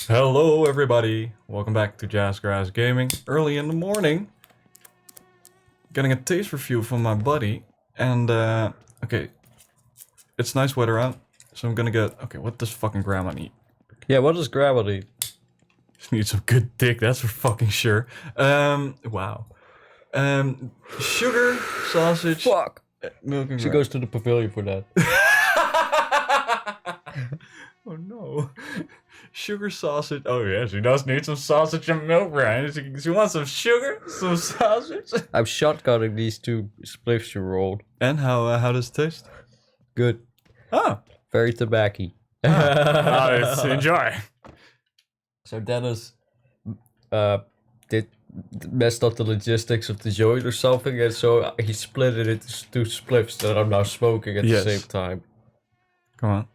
Hello everybody, welcome back to Jazzgrass Gaming. Early in the morning, getting a taste review from my buddy, and okay, it's nice weather out, so I'm gonna get, okay, what does fucking grandma need? Yeah, what does grandma need? She needs some good dick, that's for fucking sure. Wow. Sugar, sausage, Fuck! milk and She goes to the pavilion for that. Oh no. Sugar, sausage. Oh yeah, she does need some sausage and milk, right? She wants some sugar, some sausage. I'm shotgunning these two spliffs you rolled. And how does it taste? Good. Oh. Very tobacco. Nice. Enjoy. So Dennis did messed up the logistics of the joint or something, and so he split it into two spliffs that I'm now smoking at the same time. Come on.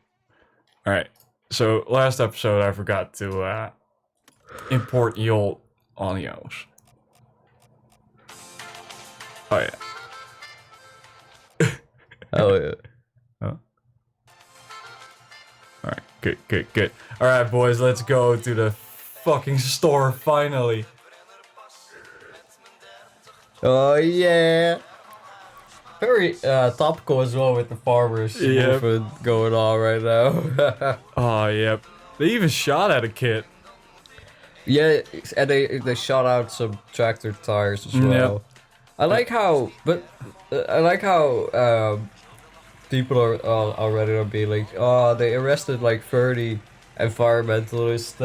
Alright. So last episode I forgot to import the old audios. Oh yeah. Oh yeah. Oh. Alright, good. Alright boys, let's go to the fucking store finally. Oh yeah. Very topical as well with the farmers movement going on right now. Oh yep. They even shot at a kid. Yeah, and they shot out some tractor tires as well. Yep. I like how people are already are being like, oh, they arrested like 30 environmentalist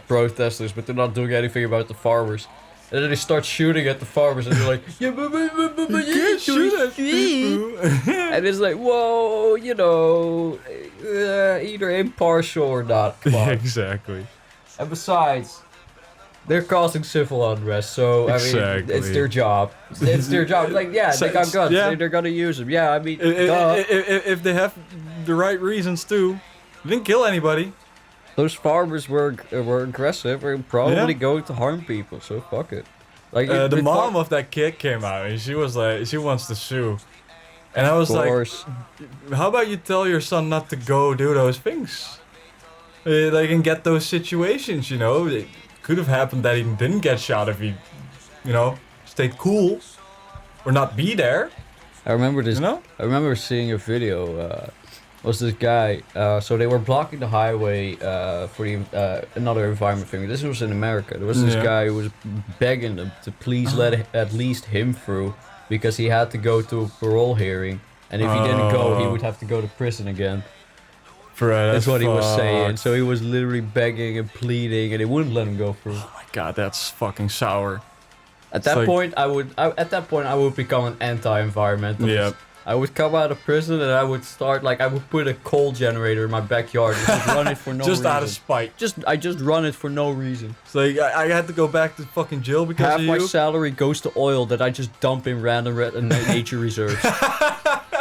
protesters, but they're not doing anything about the farmers. And then they start shooting at the farmers, and they're like, yeah, but you can't shoot at people. And it's like, whoa, you know, either impartial or not. Come on. Exactly. And besides, they're causing civil unrest, so I mean, it's their job. It's their job. Like, yeah, they got guns. Yeah. They're gonna use them. Yeah, I mean, if they have the right reasons too, they didn't kill anybody. those farmers were aggressive and probably going to harm people. So fuck it. Like The mom of that kid came out and she was like, she wants to sue, and I was like, how about you tell your son not to go do those things, like, and get those situations, you know? It could have happened that he didn't get shot if he, you know, stayed cool or not be there. I remember this. You know? I remember seeing a video. Was this guy? So they were blocking the highway for the another environment thing. This was in America. There was this guy who was begging them to please let at least him through because he had to go to a parole hearing, and if he didn't go, he would have to go to prison again. That's what he was saying. So he was literally begging and pleading, and they wouldn't let him go through. Oh my god, that's fucking sour. At that point, I would become an anti-environmentalist. Yeah. I would come out of prison and I would start, like, I would put a coal generator in my backyard and just run it for no reason. Just out of spite. I just run it for no reason. So I had to go back to fucking jail because Half of my you? salary goes to oil that I just dump in random nature reserves.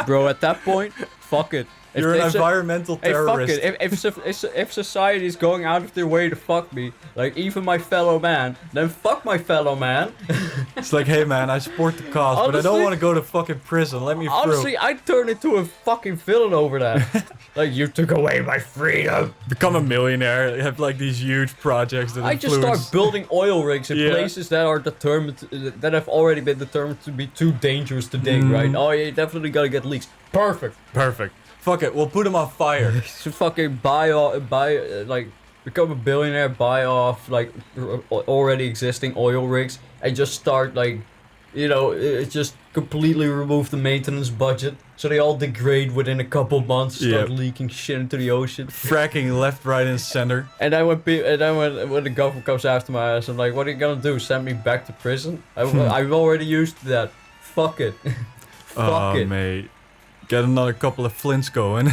Bro, at that point, fuck it. You're an environmental terrorist. Hey, fuck it. If society is going out of their way to fuck me, like even my fellow man, then fuck my fellow man. It's like, hey man, I support the cause, but I don't want to go to fucking prison. Let me through. Honestly, I'd turn into a fucking villain over that. Like, you took away my freedom. Become a millionaire. Have like these huge projects that I just start building oil rigs in places that are that have already been determined to be too dangerous to dig, right? Oh, yeah, you definitely gotta get leaks. Perfect. Fuck it, we'll put them on fire. So fucking become a billionaire, buy off like already existing oil rigs, and just start like, you know, just completely remove the maintenance budget, so they all degrade within a couple months, start leaking shit into the ocean. Fracking left, right, and center. And then when the government comes after my ass, I'm like, what are you gonna do? Send me back to prison? I've already used that. Fuck it. Fuck it, mate. Get another couple of flints going.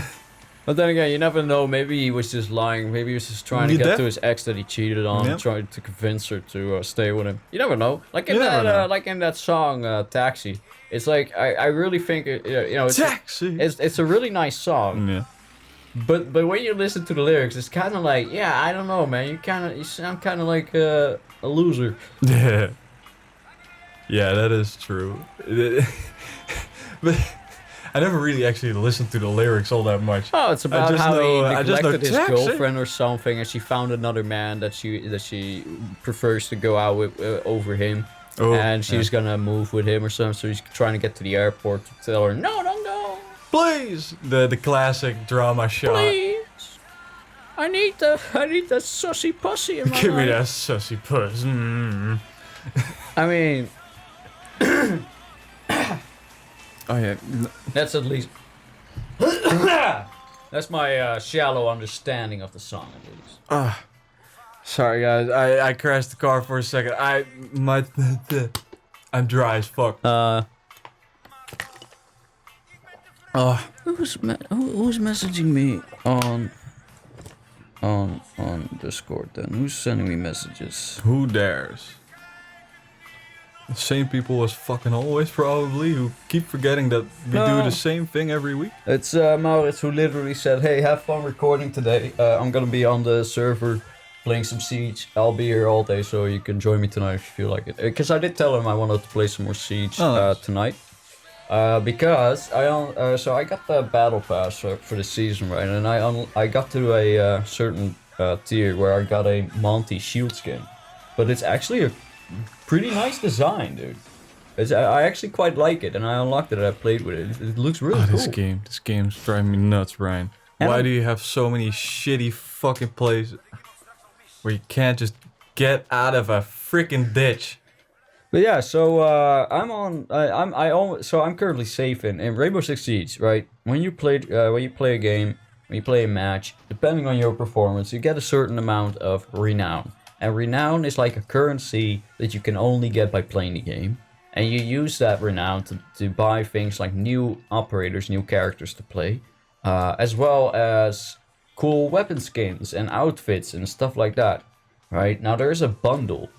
But then again, you never know. Maybe he was just lying. Maybe he was just trying to get to his ex that he cheated on, trying to convince her to stay with him. You never know. Like in that song "Taxi," it's like I really think it's a really nice song. Yeah. But when you listen to the lyrics, it's kind of like, yeah, I don't know, man. You sound kind of like a loser. Yeah. Yeah, that is true. But I never really actually listened to the lyrics all that much. Oh, it's about how he neglected his taxi. girlfriend or something, and she found another man that she prefers to go out with over him, and she's gonna move with him or something. So he's trying to get to the airport to tell her, no, don't go. Please, the classic drama shot. Please, I need that sussy pussy in my Give life. me that sussy puss. Mm. I mean, Oh yeah. that's at least. That's my shallow understanding of the song, at least. Sorry guys, I crashed the car for a second. I'm dry as fuck. Who's messaging me on Discord then? Who's sending me messages? Who dares? The same people as fucking always, probably, who keep forgetting that we do the same thing every week. It's Maurits who literally said, hey, have fun recording today. I'm gonna be on the server playing some Siege. I'll be here all day, so you can join me tonight if you feel like it. Because I did tell him I wanted to play some more Siege tonight. Because so I got the battle pass for the season, right? And I got to a certain tier where I got a Monty shield skin. But it's actually a pretty nice design, dude. I actually quite like it, and I unlocked it and I played with it. It looks really cool. This game's driving me nuts, Brian. Why do you have so many shitty fucking places where you can't just get out of a freaking ditch? But yeah, so I'm currently safe in Rainbow Six Siege, right? When you play a game, when you play a match, depending on your performance, you get a certain amount of renown. And renown is like a currency that you can only get by playing the game. And you use that renown to buy things like new operators, new characters to play, as well as cool weapon skins and outfits and stuff like that. Right? Now there's a bundle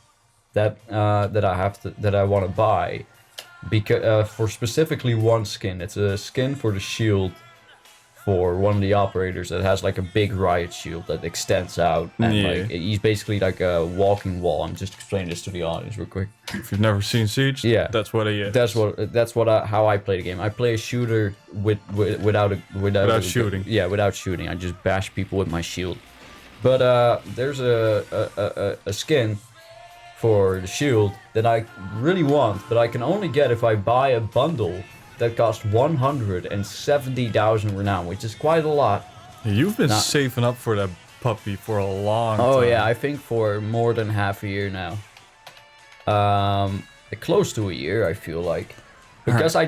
that I want to buy because for specifically one skin. It's a skin for the shield for one of the operators that has like a big riot shield that extends out, and like he's basically like a walking wall. I'm just explaining this to the audience real quick. If you've never seen Siege, that's what he is. That's how I play the game. I play a shooter without shooting. Yeah, without shooting. I just bash people with my shield. But there's a skin for the shield that I really want, but I can only get if I buy a bundle that costs 170,000 renown, which is quite a lot. You've been saving up for that puppy for a long time. Oh yeah, I think for more than half a year now. Close to a year, I feel like. Because I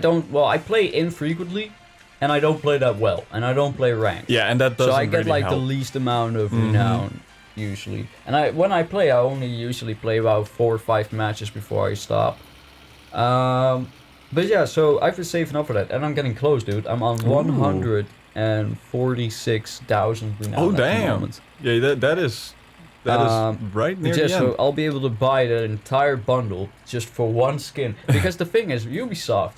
play infrequently, and I don't play that well, and I don't play ranked. Yeah, and that doesn't So I get really like help. the least amount of renown, usually. And when I play, I only usually play about 4 or 5 matches before I stop. But yeah, so I've been saving up for that, and I'm getting close, dude. I'm on 146,000 renown. Oh at the damn! moment. Yeah, that is right near the end. So I'll be able to buy that entire bundle just for one skin. Because the thing is, Ubisoft,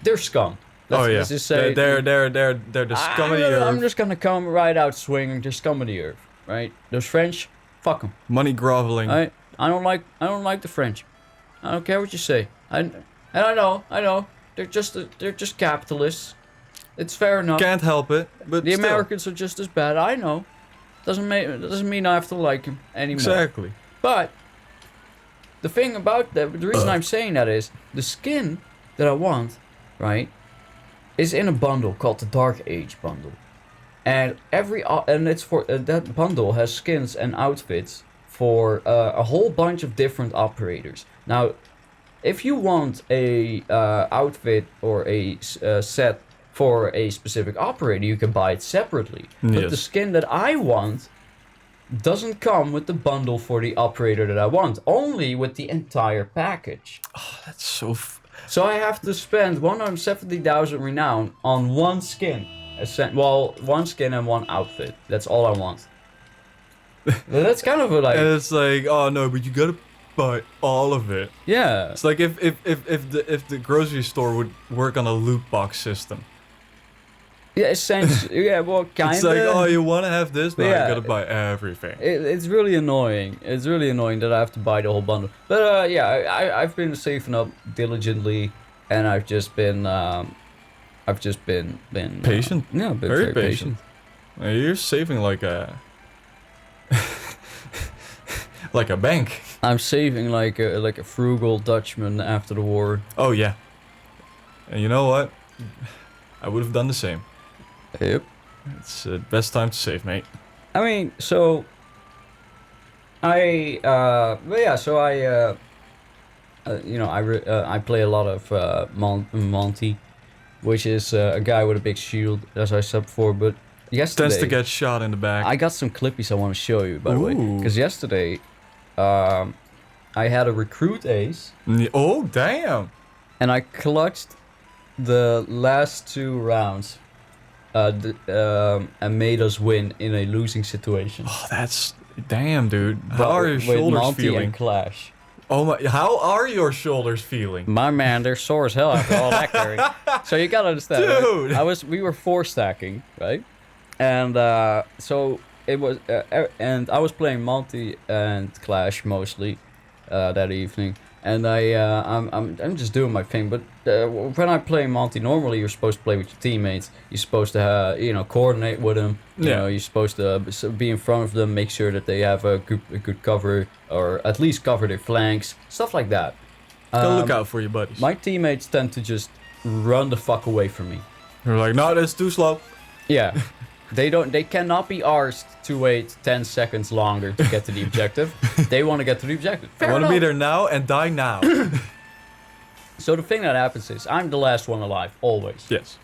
they're scum. Let's just say they're the scum of the earth. I'm just gonna come right out swinging. They're scum of the earth, right? Those French, fuck them. Money groveling. I don't like the French. I don't care what you say. I know. They're just capitalists. It's fair enough. Can't help it. But the still. Americans are just as bad. I know. Doesn't mean I have to like them anymore. Exactly. But the thing about that, the reason I'm saying that is the skin that I want, right, is in a bundle called the Dark Age bundle, and it's for that bundle has skins and outfits for a whole bunch of different operators. Now, if you want a outfit or a set for a specific operator, you can buy it separately. But the skin that I want doesn't come with the bundle for the operator that I want, only with the entire package. Oh, that's so... So I have to spend 170,000 renown on one skin. One skin and one outfit. That's all I want. That's kind of a like... And it's like, oh no, but you gotta buy all of it. Yeah. It's like if the grocery store would work on a loot box system. Yeah, essentially. Yeah, well, kind of. It's like, oh, you want to have this? No, yeah, you gotta buy everything. It's really annoying. It's really annoying that I have to buy the whole bundle. But yeah, I've been saving up diligently, and I've just been I've just been patient. Yeah, been Very patient. You're saving like a like a bank. I'm saving like a frugal Dutchman after the war. Oh yeah. And you know what? I would have done the same. Yep. It's the best time to save, mate. I mean, so I I play a lot of Monty, which is a guy with a big shield, as I said before. But yesterday, Tends to get shot in the back. I got some clippies I want to show you, by the way, because yesterday, I had a recruit ace. Oh damn! And I clutched the last 2 rounds, and made us win in a losing situation. Oh, that's damn, dude. How are your shoulders Monty feeling? And Clash. Oh my! How are your shoulders feeling? My man, they're sore as hell after all that carry. So you gotta understand, dude. Right? We were 4 stacking, right? And so it was, and I was playing Monty and Clash mostly that evening. And I'm just doing my thing. But when I play Monty, normally you're supposed to play with your teammates. You're supposed to coordinate with them. You know, you're supposed to be in front of them, make sure that they have a good cover, or at least cover their flanks, stuff like that. Go look out for your buddies. My teammates tend to just run the fuck away from me. They're like, no, that's too slow. Yeah. They cannot be arsed to wait 10 seconds longer to get to the objective. They want to get to the objective. I want to be there now and die now. So the thing that happens is, I'm the last one alive, always. Yes.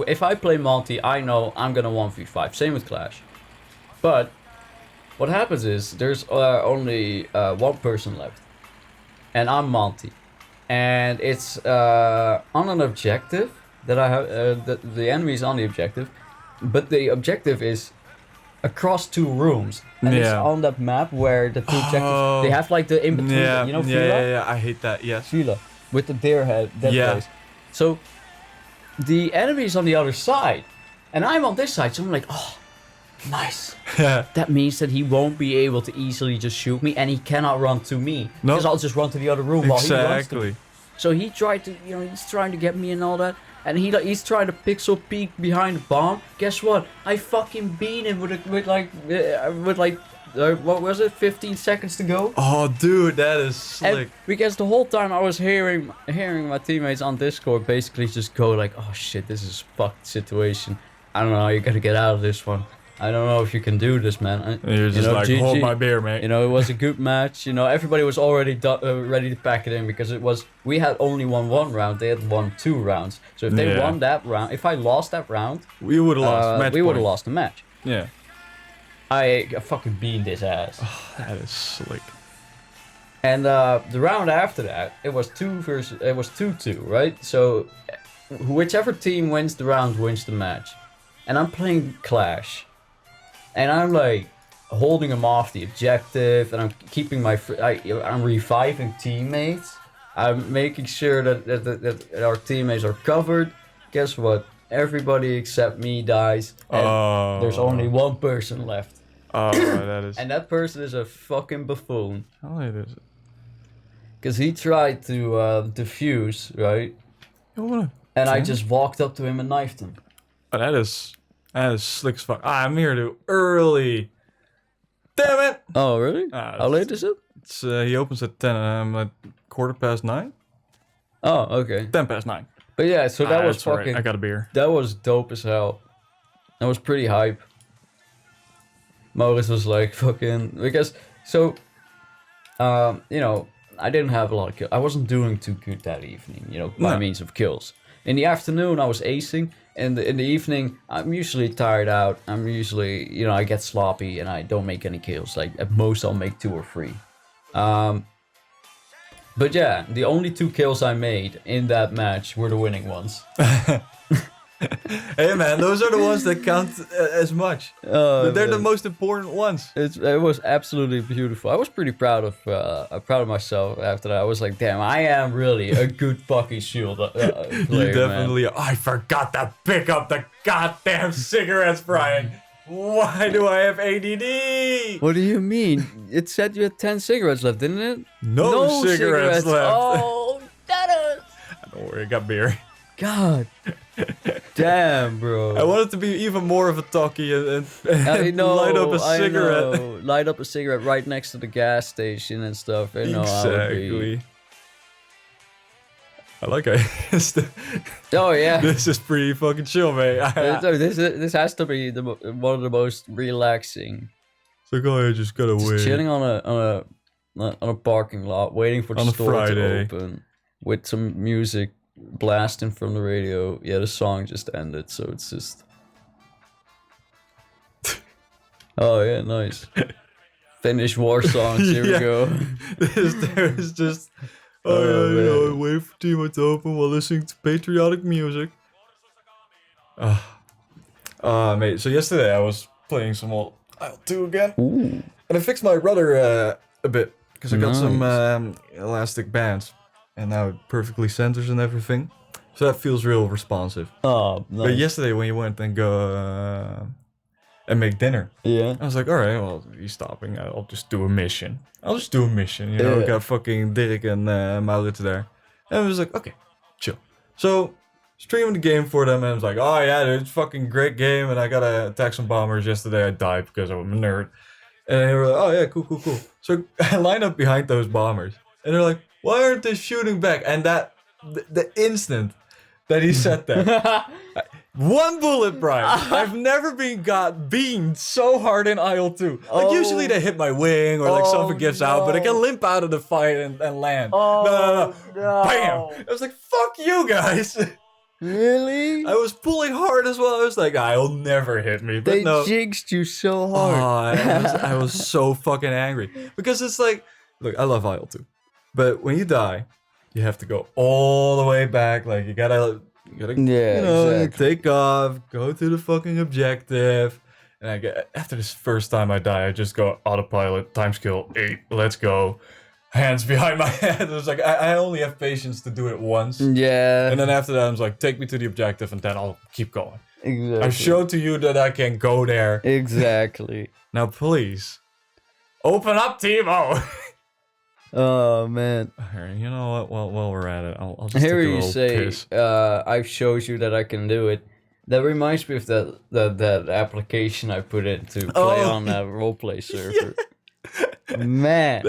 If I play Monty, I know I'm gonna 1v5. Same with Clash. But what happens is, there's only 1 person left. And I'm Monty. And it's on an objective that I have, the enemy's on the objective. But the objective is across 2 rooms. And it's on that map where the 2 objectives, they have like the in-between, you know, Villa? Yeah, I hate that, yes. Villa, with the deer head, that place. So, the enemy's on the other side, and I'm on this side, so I'm like, oh, nice. That means that he won't be able to easily just shoot me, and he cannot run to me. Because I'll just run to the other room while he runs to me. So he tried to, he's trying to get me and all that. And he's trying to pixel peek behind the bomb. Guess what? I fucking beat him with like what was it? 15 seconds to go. Oh, dude, that is slick. And because the whole time I was hearing my teammates on Discord basically just go like, "Oh shit, this is a fucked situation. I don't know how you're gonna get out of this one. I don't know if you can do this, man." And you're just like, GG. Hold my beer, mate. It was a good match. Everybody was already ready to pack it in, because we had only won 1 round. They had won 2 rounds. So if they won that round, if I lost that round, we would have lost. We would have lost the match. Yeah. I fucking beat his ass. Oh, that is slick. And the round after that, it was 2-2, right? So whichever team wins the round wins the match. And I'm playing Clash. And I'm like holding him off the objective, and I'm keeping I'm reviving teammates. I'm making sure that our teammates are covered. Guess what? Everybody except me dies. And there's only 1 person left. Oh, that is. And that person is a fucking buffoon. How late is it? Because he tried to defuse, right? And I just walked up to him and knifed him. Oh, that is slick as fuck. I'm here too early. Damn it! Oh, really? How late is it? It's he opens at 10 and I'm at 9:15. Oh, okay. 9:10. But yeah, so that was fucking... Right. I got a beer. That was dope as hell. That was pretty hype. Maurice was like fucking... Because, so... I didn't have a lot of kills. I wasn't doing too good that evening, by means of kills. In the afternoon, I was acing. In the evening, I'm usually tired out. I'm usually, I get sloppy and I don't make any kills. Like, at most, I'll make 2 or 3. But yeah, the only 2 kills I made in that match were the winning ones. Hey man, those are the ones that count as much. They're the most important ones. It was absolutely beautiful. I was pretty proud of myself after that. I was like, damn, I am really a good fucking shield player. You definitely are. I forgot to pick up the goddamn cigarettes, Brian. Why do I have ADD? What do you mean? It said you had 10 cigarettes left, didn't it? No cigarettes left. Oh, that is... Don't worry, I got beer. God. Damn, bro. I wanted to be even more of a talkie and I know, light up a cigarette. I know. Light up a cigarette right next to the gas station and stuff. I know how it would be. I like it. Oh yeah. This is pretty fucking chill, mate. This has to be one of the most relaxing. It's like, oh, I just gotta wait. Chilling on a parking lot, waiting for the store to open, with some music blasting from the radio. Yeah, the song just ended, so it's just. Oh yeah, nice. Finnish war songs. Here we go. There's just. Oh yeah, you know, wait for Timo to open while listening to patriotic music. Mate. So yesterday I was playing some old IL-2 again, and I fixed my rudder a bit because I got some elastic bands, and now it perfectly centers and everything. So that feels real responsive. Oh, nice. But yesterday when you went and go and make dinner, yeah, I was like, all right, well, he's stopping. I'll just do a mission. You know, we got fucking Dirk and Maurits there. And I was like, okay, chill. So, streaming the game for them, and I was like, oh yeah, dude, it's a fucking great game, and I gotta attack some bombers. Yesterday I died because I'm a nerd. And they were like, oh yeah, cool. So I line up behind those bombers, and they're like, why aren't they shooting back? And that, the instant that he said that, one bullet, Brian. I've never got beamed so hard in IL-2. Like, usually they hit my wing or like something gives out, but I can limp out of the fight and land. No. Bam! I was like, fuck you guys. Really? I was pulling hard as well. I was like, I'll never hit me. But they no. jinxed you so hard. I was so fucking angry. Because it's like, look, I love IL-2. But when you die, you have to go all the way back. Like, you gotta exactly. Take off, go to the fucking objective, and after this first time I die, I just go autopilot, time skill 8, let's go, hands behind my head. It was like I only have patience to do it once. Yeah. And then after that, I was like, take me to the objective, and then I'll keep going. Exactly. I showed to you that I can go there. Exactly. Now please, open up, Timo. Oh man! You know what? While we're at it, I'll just hear take a you little say, piss. "I've showed you that I can do it." That reminds me of that application I put in to play on that roleplay server. Yeah. Man,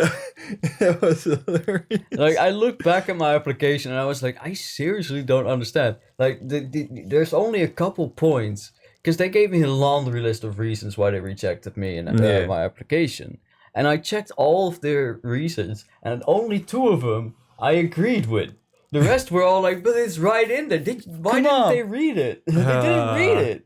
that was hilarious. Like, I look back at my application and I was like, I seriously don't understand. Like, there's only a couple points because they gave me a laundry list of reasons why they rejected me in my application. And I checked all of their reasons, and only 2 of them I agreed with. The rest were all like, but it's right in there. Why didn't they read it? They didn't read it.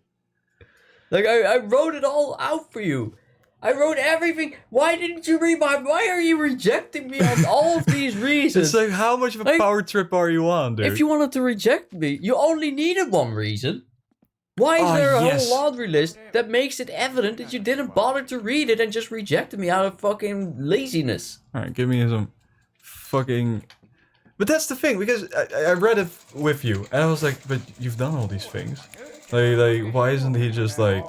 Like, I wrote it all out for you. I wrote everything. Why didn't you read why are you rejecting me on all of these reasons? It's like, how much of a power trip are you on, dude? If you wanted to reject me, you only needed one reason. Why is there a whole laundry list that makes it evident that you didn't bother to read it and just rejected me out of fucking laziness? Alright, give me some fucking... But that's the thing, because I read it with you, and I was like, but you've done all these things. Like why isn't he just, like,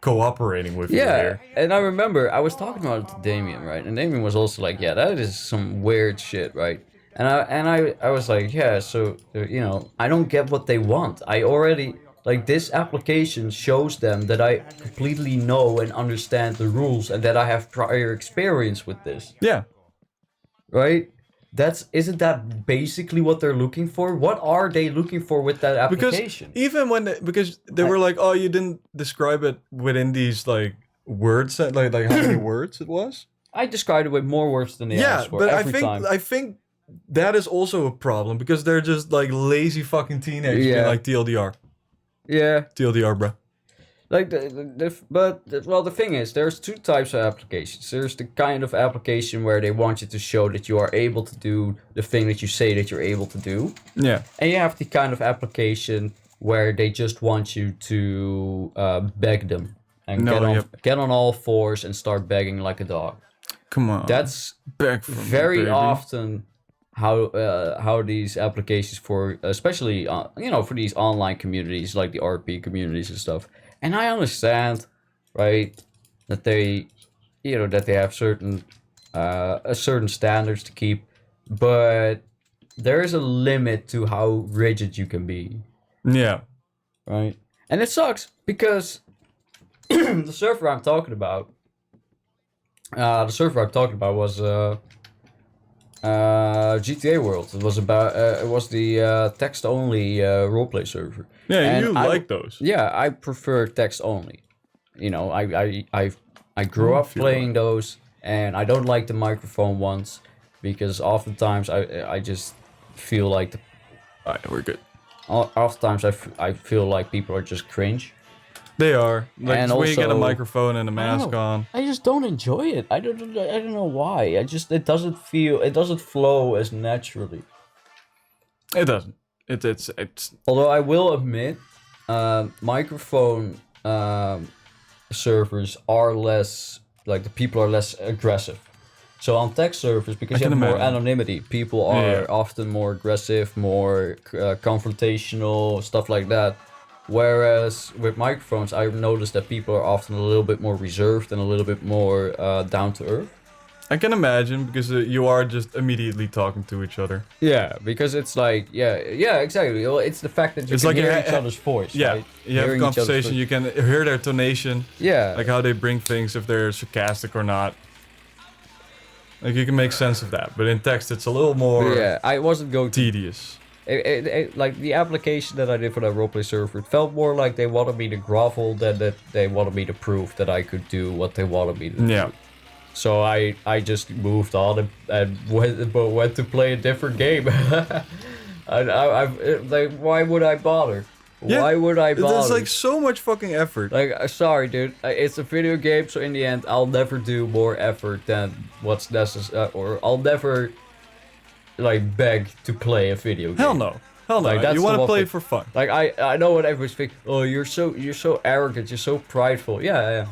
cooperating with you here? Yeah, and I remember, I was talking about it to Damien, right? And Damien was also like, yeah, that is some weird shit, right? And I was like, yeah, so, you know, I don't get what they want. I already... Like, this application shows them that I completely know and understand the rules and that I have prior experience with this. Yeah. Right? Isn't that basically what they're looking for? What are they looking for with that application? Because even because they were like, oh, you didn't describe it within these, like, words, like how many words it was? I described it with more words than they asked for every time. I think that is also a problem because they're just, like, lazy fucking teenagers being like TLDR. Yeah. TLDR, bro. Like, the thing is, there's 2 types of applications. There's the kind of application where they want you to show that you are able to do the thing that you say that you're able to do. Yeah. And you have the kind of application where they just want you to beg them and get on all fours and start begging like a dog. Come on. That's very often how these applications for, especially for these online communities like the RP communities and stuff. And I understand, right, that they have certain standards to keep, but there is a limit to how rigid you can be. Yeah. right? And it sucks because the server I'm talking about was GTA World. It was about it was the text only roleplay server. Yeah, and you like those. Yeah, I prefer text only. You know, I grew up playing those, and I don't like the microphone ones because oftentimes I just feel like Alright, we're good. oftentimes I feel like people are just cringe. They are. Like, And when you get a also- microphone and a mask on. I just don't enjoy it. I don't know why. It doesn't flow as naturally. It doesn't. It's Although I will admit, microphone servers are less, like, the people are less aggressive. So on text servers, because you have more anonymity, people are often more aggressive, more confrontational, stuff like that. Whereas with microphones, I've noticed that people are often a little bit more reserved and a little bit more down to earth. I can imagine, because you are just immediately talking to each other. Yeah, because it's like, yeah, exactly. Well, it's the fact that you can hear each other's voice, yeah, right? You have a conversation, you can hear their tonation. Yeah. Like how they bring things, if they're sarcastic or not. Like, you can make sense of that. But in text, it's a little more I wasn't going to... tedious. Like, the application that I did for that roleplay server, it felt more like they wanted me to grovel than that they wanted me to prove that I could do what they wanted me to do. Yeah. So I just moved on and went to play a different game. Like, why would I bother? Yeah, why would I bother? There's like so much fucking effort. Like, sorry, dude. It's a video game, so in the end, I'll never do more effort than what's necessary, or I'll never, like, beg to play a video game. Hell no. Hell no. Like, you want to play for fun. Like, I know what everybody's thinking. Oh, you're so arrogant. You're so prideful. Yeah.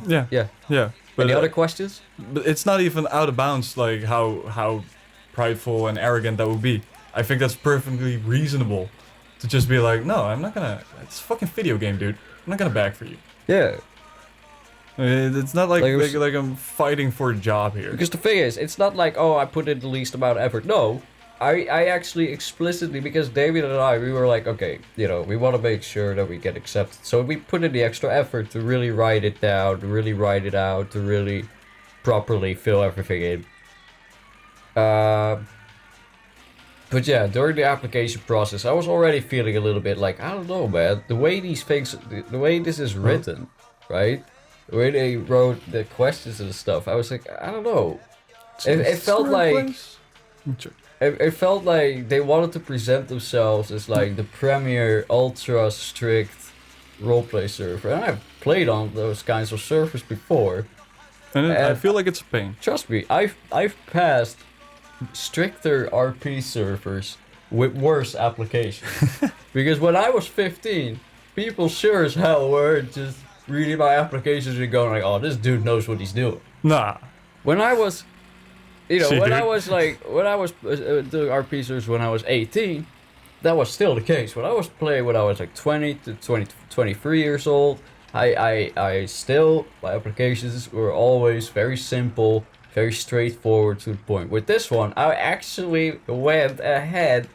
But Any other questions? But it's not even out of bounds, like how prideful and arrogant that would be. I think that's perfectly reasonable to just be like, no, I'm not gonna. It's a fucking video game, dude. I'm not gonna bag for you. Yeah. It's not like I'm fighting for a job here. Because the thing is, it's not like, oh, I put in the least amount of effort. No, I actually explicitly, because David and I, we were like, okay, you know, we want to make sure that we get accepted. So we put in the extra effort to really write it down, to really write it out, to really properly fill everything in. But yeah, during the application process, I was already feeling a little bit like, I don't know, man, the way these things, the way this is written, right? The way they wrote the questions and stuff, I was like, I don't know. It felt like... It felt like they wanted to present themselves as like the premier, ultra strict roleplay server. And I've played on those kinds of servers before. And I feel like it's a pain. Trust me, I've passed stricter RP servers with worse applications. Because when I was 15, people sure as hell were just reading my applications and going like, oh, this dude knows what he's doing. Nah. When I was... You know, when I was doing RP servers when I was 18, that was still the case. When I was playing when I was like 20 to 23 years old, I still, my applications were always very simple, very straightforward to the point. With this one, I actually went ahead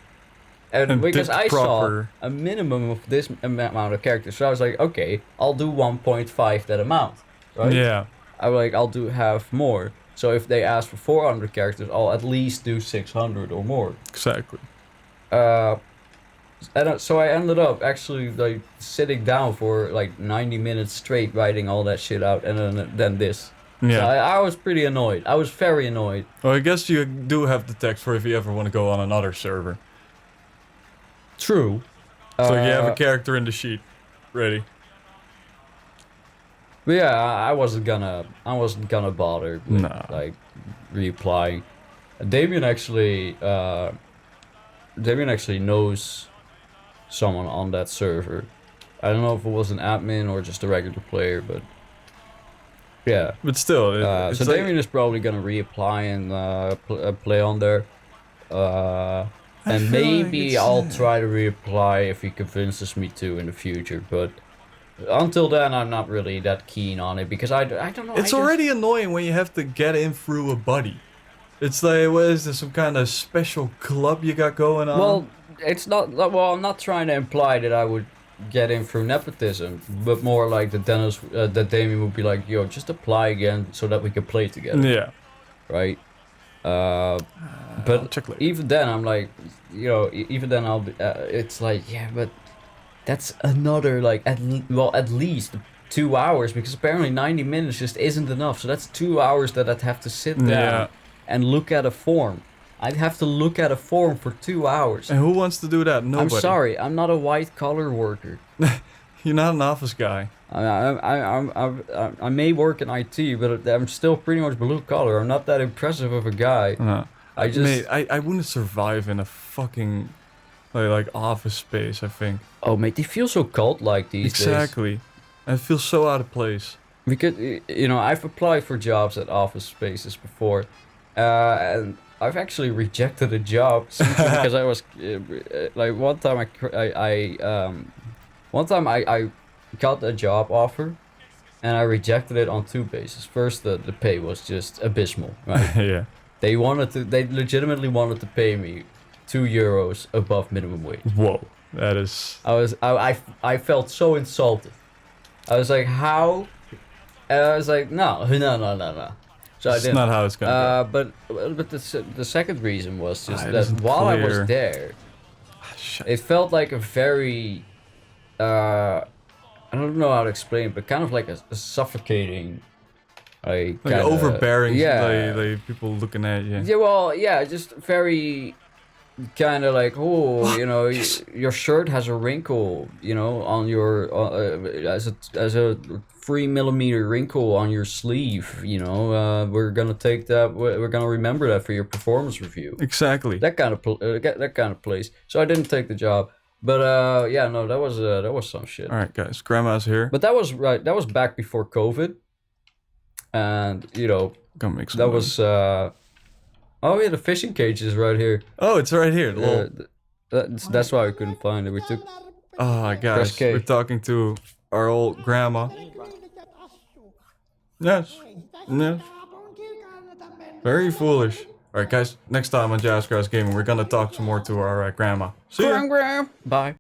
and because I saw a minimum of this amount of characters. So I was like, okay, I'll do 1.5 that amount, right? Yeah. I was like, I'll have more. So if they ask for 400 characters, I'll at least do 600 or more. Exactly. And so I ended up actually like sitting down for like 90 minutes straight writing all that shit out, and then this. Yeah. So I was pretty annoyed. I was very annoyed. Well, I guess you do have the text for if you ever want to go on another server. True. So you have a character in the sheet ready. But yeah, I wasn't gonna bother with, like, replying. Damien actually knows someone on that server. I don't know if it was an admin or just a regular player, but yeah. But still, so like, Damien is probably gonna reapply and play on there. And maybe like I'll try to reapply if he convinces me to in the future, but until then I'm not really that keen on it because I don't know. It's already annoying when you have to get in through a buddy. It's like, what is this, some kind of special club you got going on? Well, it's not. Well, I'm not trying to imply that I would get in through nepotism, but more like that Dennis, that Damien would be like, yo, just apply again so that we can play together. Yeah. Right? But check later. even then, I'm like, you know, even then I'll be, it's like, yeah, but that's another, like, at least 2 hours, because apparently 90 minutes just isn't enough. So that's 2 hours that I'd have to sit down and look at a form. I'd have to look at a form for 2 hours. And who wants to do that? Nobody. I'm sorry, I'm not a white collar worker. You're not an office guy. I may work in IT, but I'm still pretty much blue collar. I'm not that impressive of a guy. Mate, I wouldn't survive in a fucking like office space, I think. Oh, mate, they feel so cult-like these days. Exactly. I feel so out of place. Because, you know, I've applied for jobs at office spaces before, and I've actually rejected a job simply because I was like one time I got a job offer, and I rejected it on 2 bases. First, the pay was just abysmal, right? Yeah. They legitimately wanted to pay me €2 above minimum wage. Whoa, that is. I felt so insulted. I was like, how? And I was like, no. So I didn't. That's not how it's gonna go. But the second reason was just that while I was there, it felt like a very, I don't know how to explain it, but kind of like a suffocating, like overbearing, like people looking at you. Yeah, well, yeah, just very kind of like, oh, you know, your shirt has a wrinkle, you know, on your as a 3mm wrinkle on your sleeve, you know. We're gonna take that. We're gonna remember that for your performance review. Exactly. That kind of place. So I didn't take the job, but yeah, no, that was some shit. All right, guys, grandma's here. But that was right. That was back before COVID, and you know, gonna make some that noise. was. Oh yeah, the fishing cage is right here. Oh, it's right here. That's why we couldn't find it. We took. Oh, guys, we're talking to our old grandma. Yes. Very foolish. All right, guys. Next time on Jazzgrass Gaming, we're gonna talk some more to our grandma. See ya. Bye.